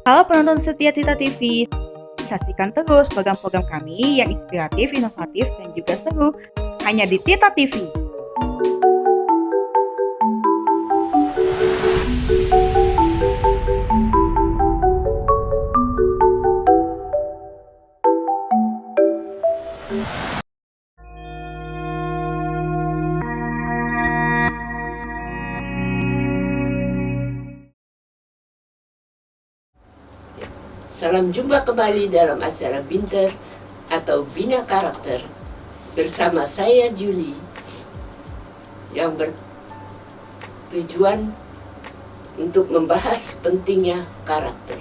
Halo penonton setia Tita TV, saksikan terus program-program kami yang inspiratif, inovatif, dan juga seru hanya di Tita TV. Salam jumpa kembali dalam acara Binter atau Bina Karakter bersama saya Julie yang bertujuan untuk membahas pentingnya karakter.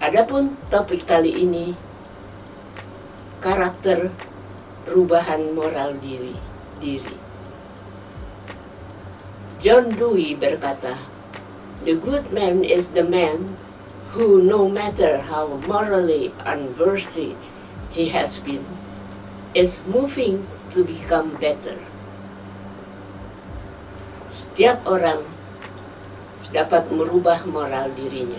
Adapun topik kali ini karakter perubahan moral diri. John Dewey berkata, "The good man is the man who, no matter how morally unworthy he has been, is moving to become better." Setiap orang dapat merubah moral dirinya,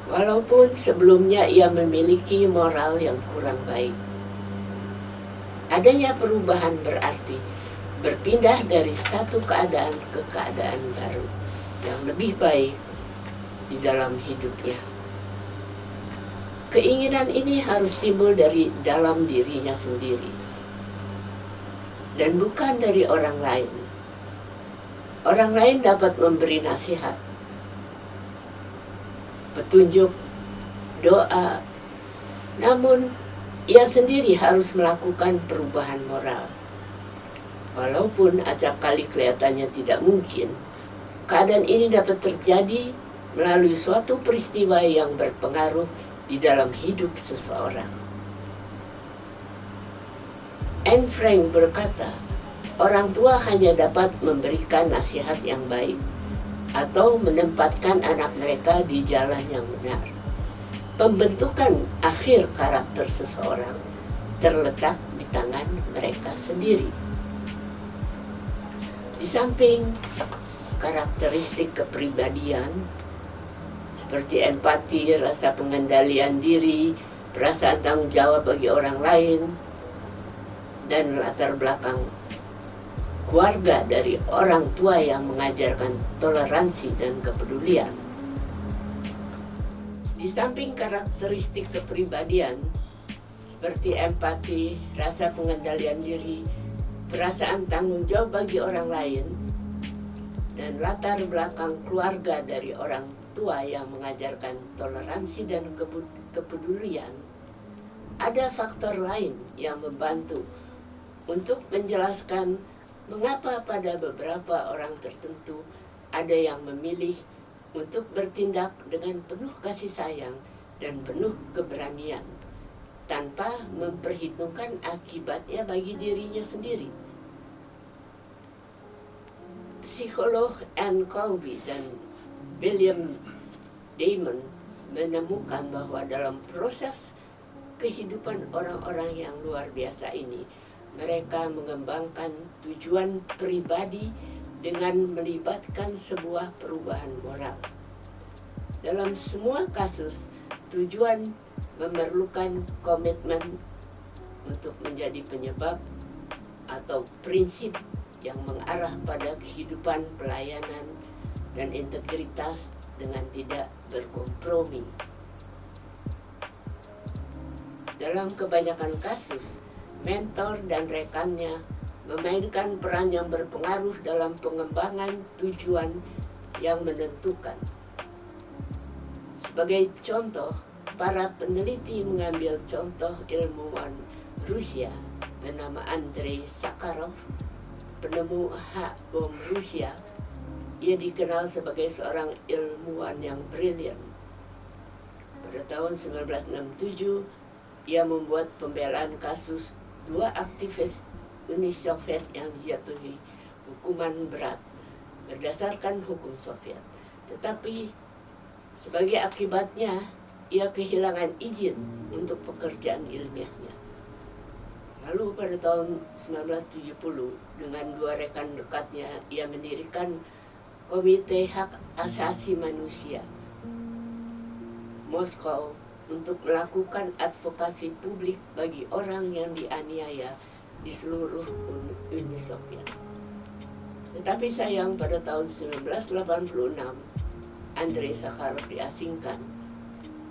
walaupun sebelumnya ia memiliki moral yang kurang baik. Adanya perubahan berarti berpindah dari satu keadaan ke keadaan baru yang lebih baik di dalam hidupnya. Keinginan ini harus timbul dari dalam dirinya sendiri dan bukan dari orang lain. Orang lain dapat memberi nasihat, petunjuk, doa, namun ia sendiri harus melakukan perubahan moral. Walaupun acap kali kelihatannya tidak mungkin, keadaan ini dapat terjadi melalui suatu peristiwa yang berpengaruh di dalam hidup seseorang. Anne Frank berkata, orang tua hanya dapat memberikan nasihat yang baik atau menempatkan anak mereka di jalan yang benar. Pembentukan akhir karakter seseorang terletak di tangan mereka sendiri. Di samping karakteristik kepribadian seperti empati, rasa pengendalian diri, perasaan tanggung jawab bagi orang lain, dan latar belakang keluarga dari orang tua yang mengajarkan toleransi dan kepedulian. Di samping karakteristik kepribadian seperti empati, rasa pengendalian diri, perasaan tanggung jawab bagi orang lain, dan latar belakang keluarga dari orang tua yang mengajarkan toleransi dan kepedulian, ada faktor lain yang membantu untuk menjelaskan mengapa pada beberapa orang tertentu ada yang memilih untuk bertindak dengan penuh kasih sayang dan penuh keberanian tanpa memperhitungkan akibatnya bagi dirinya sendiri. Psikolog Anne Colby dan William Damon menemukan bahwa dalam proses kehidupan orang-orang yang luar biasa ini, mereka mengembangkan tujuan pribadi dengan melibatkan sebuah perubahan moral. Dalam semua kasus, tujuan memerlukan komitmen untuk menjadi penyebab atau prinsip yang mengarah pada kehidupan pelayanan dan integritas dengan tidak berkompromi. Dalam kebanyakan kasus, mentor dan rekannya memainkan peran yang berpengaruh dalam pengembangan tujuan yang menentukan. Sebagai contoh, para peneliti mengambil contoh ilmuwan Rusia bernama Andrei Sakharov, penemu bom Rusia. Ia dikenal sebagai seorang ilmuwan yang brilian. Pada tahun 1967, ia membuat pembelaan kasus 2 aktivis Uni Soviet yang dijatuhi hukuman berat berdasarkan hukum Soviet. Tetapi sebagai akibatnya, ia kehilangan izin untuk pekerjaan ilmiahnya. Lalu pada tahun 1970, dengan 2 rekan dekatnya, ia mendirikan Komite Hak Asasi Manusia Moskow untuk melakukan advokasi publik bagi orang yang dianiaya di seluruh Uni Soviet. Tetapi sayang pada tahun 1986, Andrei Sakharov diasingkan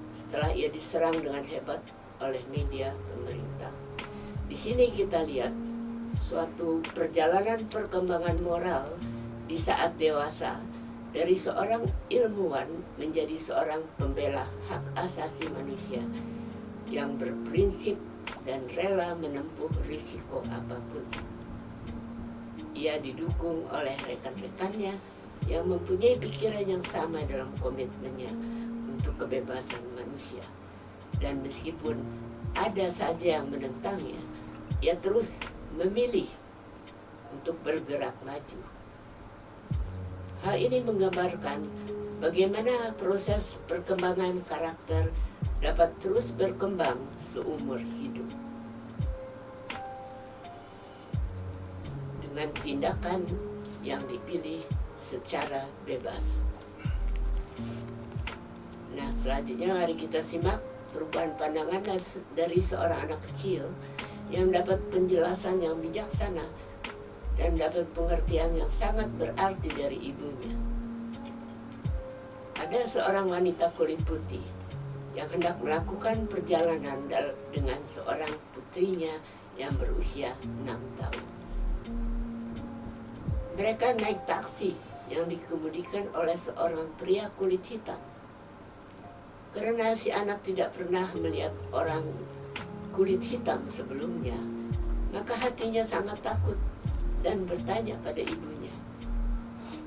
setelah ia diserang dengan hebat oleh media pemerintah. Di sini kita lihat suatu perjalanan perkembangan moral di saat dewasa dari seorang ilmuwan menjadi seorang pembela hak asasi manusia yang berprinsip dan rela menempuh risiko apapun. Ia didukung oleh rekan-rekannya yang mempunyai pikiran yang sama dalam komitmennya untuk kebebasan manusia. Dan meskipun ada saja yang menentangnya, ia terus memilih untuk bergerak maju. Hal ini menggambarkan bagaimana proses perkembangan karakter dapat terus berkembang seumur hidup. Dengan tindakan yang dipilih secara bebas. Nah, selanjutnya mari kita simak perubahan pandangan dari seorang anak kecil yang dapat penjelasan yang bijaksana dan dapat pengertian yang sangat berarti dari ibunya. Ada seorang wanita kulit putih yang hendak melakukan perjalanan dengan seorang putrinya yang berusia 6 tahun. Mereka naik taksi yang dikemudikan oleh seorang pria kulit hitam. Karena si anak tidak pernah melihat orang kulit hitam sebelumnya, maka hatinya sangat takut dan bertanya pada ibunya,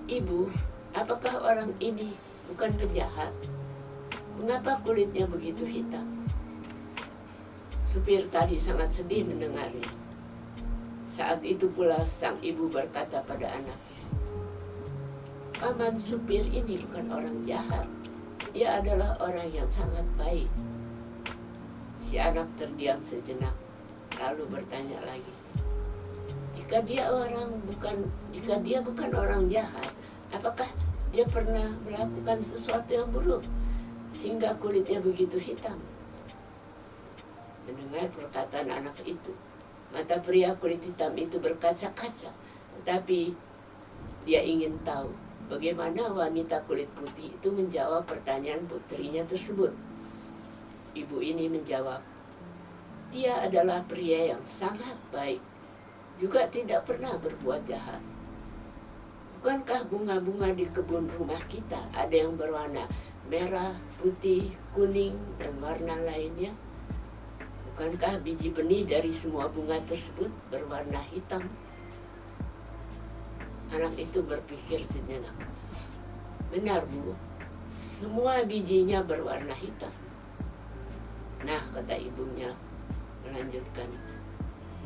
"Ibu, apakah orang ini bukan penjahat? Mengapa kulitnya begitu hitam?" Supir tadi sangat sedih mendengarnya. Saat itu pula sang ibu berkata pada anaknya, "Paman supir ini bukan orang jahat. Dia adalah orang yang sangat baik." Si anak terdiam sejenak, lalu bertanya lagi, Jika dia bukan orang jahat, apakah dia pernah melakukan sesuatu yang buruk sehingga kulitnya begitu hitam?" Mendengar perkataan anak itu, mata pria kulit hitam itu berkaca-kaca, tetapi dia ingin tahu bagaimana wanita kulit putih itu menjawab pertanyaan putrinya tersebut. Ibu ini menjawab, "Dia adalah pria yang sangat baik, juga tidak pernah berbuat jahat. Bukankah bunga-bunga di kebun rumah kita ada yang berwarna merah, putih, kuning, dan warna lainnya? Bukankah biji benih dari semua bunga tersebut berwarna hitam?" Anak itu berpikir sejenak. "Benar, Bu, semua bijinya berwarna hitam." "Nah," kata ibunya melanjutkan,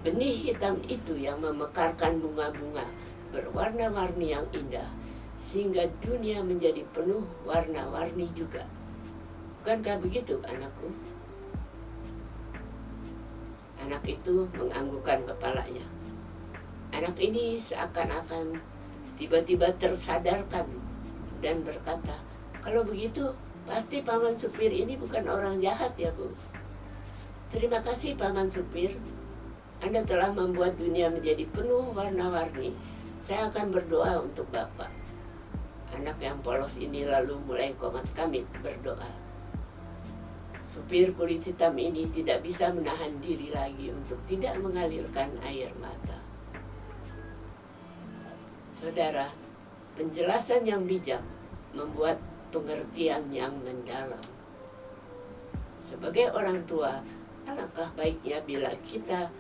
"benih hitam itu yang memekarkan bunga-bunga berwarna-warni yang indah, sehingga dunia menjadi penuh warna-warni juga. Bukankah begitu, anakku?" Anak itu menganggukkan kepalanya. Anak ini seakan-akan tiba-tiba tersadarkan dan berkata, "Kalau begitu, pasti paman supir ini bukan orang jahat ya, Bu. Terima kasih paman supir. Anda telah membuat dunia menjadi penuh warna-warni. Saya akan berdoa untuk Bapak." Anak yang polos ini lalu mulai komat kamit berdoa. Supir kulit hitam ini tidak bisa menahan diri lagi untuk tidak mengalirkan air mata. Saudara, penjelasan yang bijak membuat pengertian yang mendalam. Sebagai orang tua, alangkah baiknya bila kita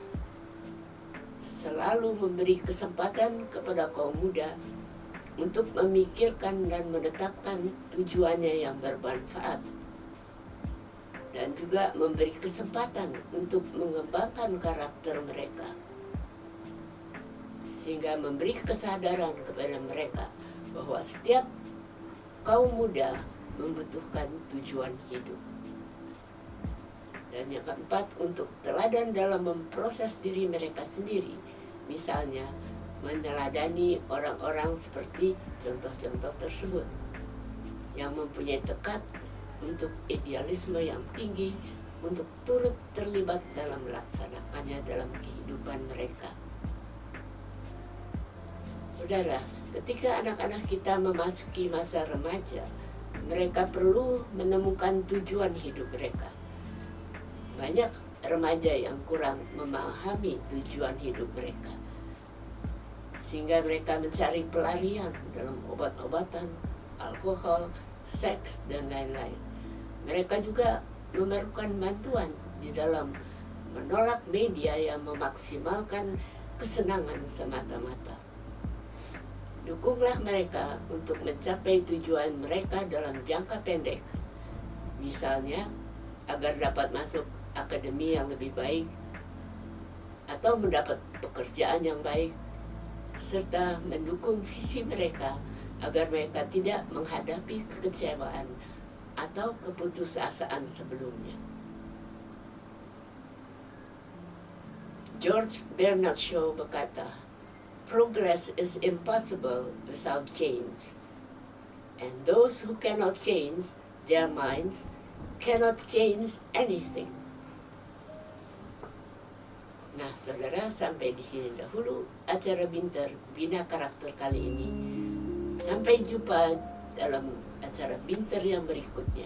selalu memberi kesempatan kepada kaum muda untuk memikirkan dan menetapkan tujuannya yang bermanfaat, dan juga memberi kesempatan untuk mengembangkan karakter mereka, sehingga memberi kesadaran kepada mereka bahwa setiap kaum muda membutuhkan tujuan hidup. Dan yang keempat, untuk teladan dalam memproses diri mereka sendiri, misalnya meneladani orang-orang seperti contoh-contoh tersebut yang mempunyai tekad untuk idealisme yang tinggi, untuk turut terlibat dalam melaksanakannya dalam kehidupan mereka. Saudara, ketika anak-anak kita memasuki masa remaja, mereka perlu menemukan tujuan hidup mereka. Banyak remaja yang kurang memahami tujuan hidup mereka, sehingga mereka mencari pelarian dalam obat-obatan, alkohol, seks, dan lain-lain. Mereka juga memerlukan bantuan di dalam menolak media yang memaksimalkan kesenangan semata-mata. Dukunglah mereka untuk mencapai tujuan mereka dalam jangka pendek. Misalnya, agar dapat masuk akademi yang lebih baik, atau mendapat pekerjaan yang baik, serta mendukung visi mereka agar mereka tidak menghadapi kekecewaan atau keputusasaan sebelumnya. George Bernard Shaw berkata, "Progress is impossible without change, and those who cannot change their minds cannot change anything." Nah, saudara, sampai di sini dahulu acara Bina Karakter kali ini. Sampai jumpa dalam acara Binter yang berikutnya.